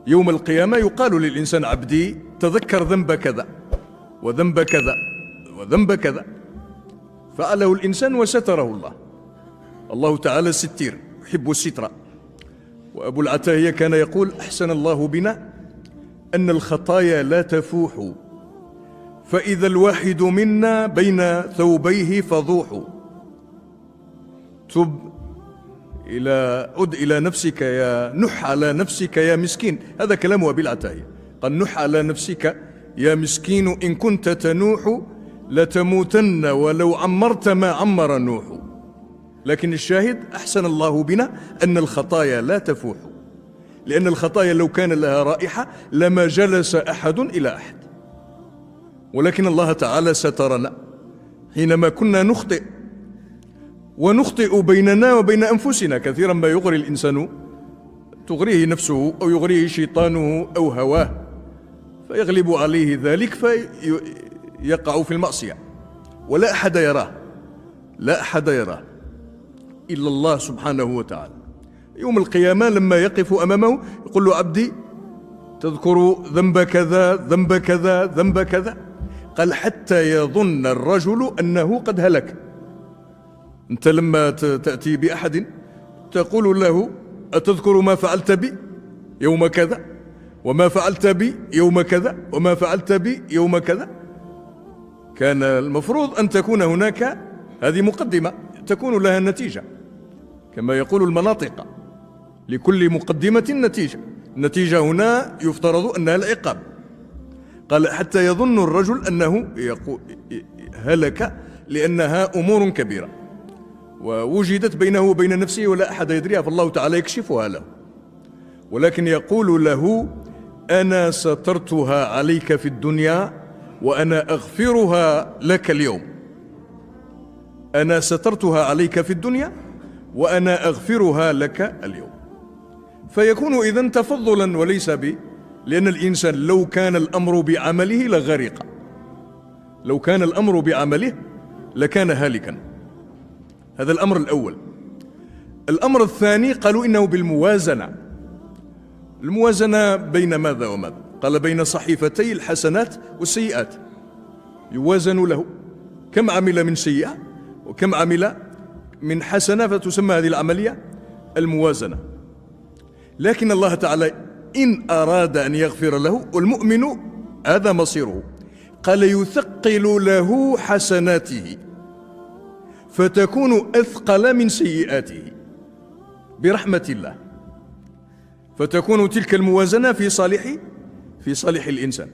يوم القيامة يقال للإنسان: عبدي تذكر ذنب كذا وذنب كذا وذنب كذا، فعله الإنسان وستره الله. الله تعالى ستير يحب الستر. وأبو العتاهية كان يقول: أحسن الله بنا أن الخطايا لا تفوح، فإذا الواحد منا بين ثوبيه فضوح. عد إلى نفسك يا نح على نفسك يا مسكين. هذا كلام أبي العتاهية، قال: نح على نفسك يا مسكين إن كنت تنوح لتموتن ولو عمرت ما عمر نوح. لكن الشاهد: أحسن الله بنا أن الخطايا لا تفوح، لأن الخطايا لو كان لها رائحة لما جلس أحد إلى أحد. ولكن الله تعالى سترنا حينما كنا نخطئ، ونخطئ بيننا وبين أنفسنا. كثيرا ما يغري الإنسان، تغريه نفسه أو يغريه شيطانه أو هواه، فيغلب عليه ذلك فيقع في المعصية، ولا أحد يراه، لا أحد يراه إلا الله سبحانه وتعالى. يوم القيامة لما يقف أمامه يقول له: عبدي تذكر ذنب كذا ذنب كذا ذنب كذا. قال: حتى يظن الرجل أنه قد هلك. أنت لما تأتي بأحد تقول له: أتذكر ما فعلت بي يوم كذا، وما فعلت بي يوم كذا، وما فعلت بي يوم كذا؟ كان المفروض أن تكون هناك هذه مقدمة تكون لها نتيجة، كما يقول المناطق: لكل مقدمة نتيجة. النتيجة هنا يفترض أنها العقاب. قال: حتى يظن الرجل أنه هلك، لأنها أمور كبيرة ووجدت بينه وبين نفسه ولا أحد يدريها، فالله تعالى يكشفها له. ولكن يقول له: أنا سترتها عليك في الدنيا وأنا أغفرها لك اليوم. أنا سترتها عليك في الدنيا وأنا أغفرها لك اليوم. فيكون إذن تفضلا وليس لأن الإنسان لو كان الأمر بعمله لغرق، لو كان الأمر بعمله لكان هالكا. هذا الأمر الأول. الأمر الثاني قالوا إنه بالموازنة. الموازنة بين ماذا وماذا؟ قال: بين صحيفتي الحسنات والسيئات، يوازن له كم عمل من سيئة وكم عمل من حسنة، فتسمى هذه العملية الموازنة. لكن الله تعالى إن أراد أن يغفر له، والمؤمن هذا مصيره، قال: يثقل له حسناته فتكون أثقل من سيئاته برحمة الله، فتكون تلك الموازنة في صالح الإنسان،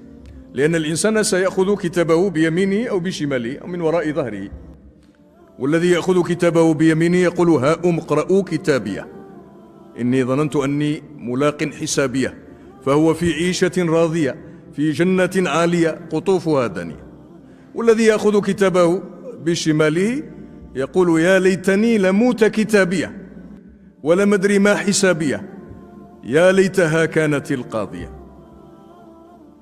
لأن الإنسان سيأخذ كتابه بيمينه أو بشماله أو من وراء ظهره، والذي يأخذ كتابه بيمينه يقول: هاؤم اقرءوا كتابيه إني ظننت أني ملاق حسابيه فهو في عيشة راضية في جنة عالية قطوفها دانية. والذي يأخذ كتابه بشماله يقول: يا ليتني لموت كتابيه ولم أدري ما حسابيه يا ليتها كانت القاضية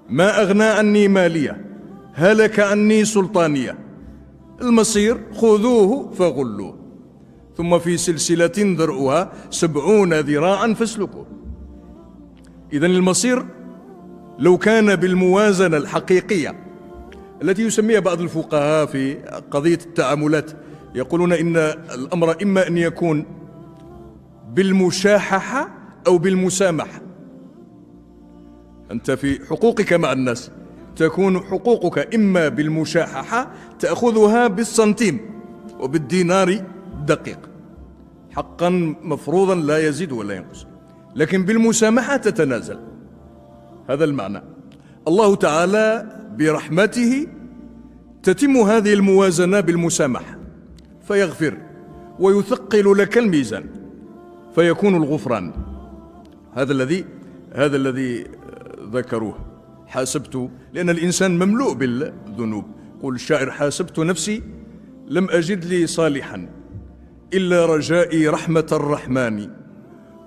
ما أغنى عني مالية هلك عني سلطانية المصير خذوه فغلوه ثم في سلسلة ذرعها 70 ذراعا فاسلكوه. إذن المصير لو كان بالموازنة الحقيقية التي يسميها بعض الفقهاء في قضية التعاملات، يقولون إن الأمر إما أن يكون بالمشاححة أو بالمسامحة. أنت في حقوقك مع الناس تكون حقوقك إما بالمشاححة، تأخذها بالسنتيم وبالدينار دقيق، حقا مفروضا لا يزيد ولا ينقص، لكن بالمسامحة تتنازل. هذا المعنى. الله تعالى برحمته تتم هذه الموازنة بالمسامحة، فيغفر ويثقل لك الميزان فيكون الغفران. هذا الذي ذكروه. حاسبت، لأن الإنسان مملوء بالذنوب. يقول الشاعر: حاسبت نفسي لم أجد لي صالحا إلا رجائي رحمة الرحمن،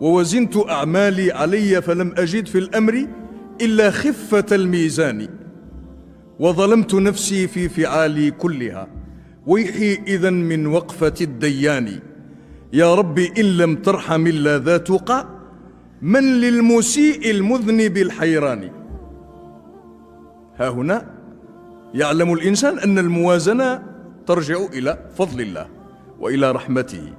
ووزنت أعمالي علي فلم أجد في الأمر إلا خفة الميزان، وظلمت نفسي في فعالي كلها ويحي إذن من وقفة الديان. يا رب إن لم ترحم إلا ذا تقى من للمسيء المذنب الحيران. ها هنا يعلم الإنسان أن الموازنة ترجع إلى فضل الله وإلى رحمته.